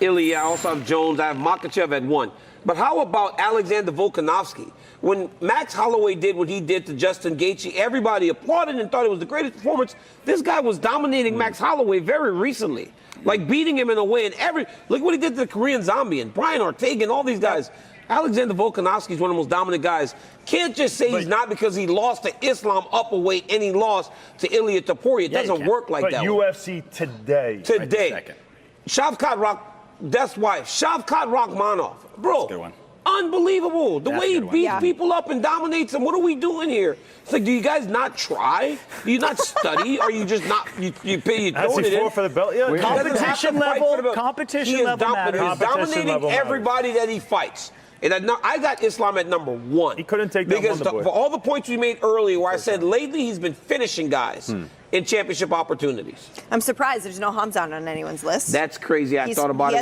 Ilya, I also have Jones, I have Makachev at 1. But how about Alexander Volkanovski? When Max Holloway did what he did to Justin Gaethje, everybody applauded and thought it was the greatest performance. This guy was dominating Max Holloway very recently, like beating him in a win. Look what he did to the Korean Zombie and Brian Ortega and all these guys. Alexander Volkanovski is one of the most dominant guys. Can't just say he's not because he lost to Islam up a weight and he lost to Ilya Topuria. It doesn't work like that. But UFC today. Shawkat Rachmonov. Bro. That's a good one. Unbelievable. The way he beats people up and dominates them. What are we doing here? It's like, do you guys not try? Do you not study? Are you just not, you throwing it in? For the belt? Yeah, competition level, competition level matters. He's dominating everybody that he fights. And I got Islam at number 1. He couldn't take that because for all the points we made earlier where I said lately he's been finishing guys in championship opportunities. I'm surprised there's no Hamzat on anyone's list. That's crazy. I thought about it.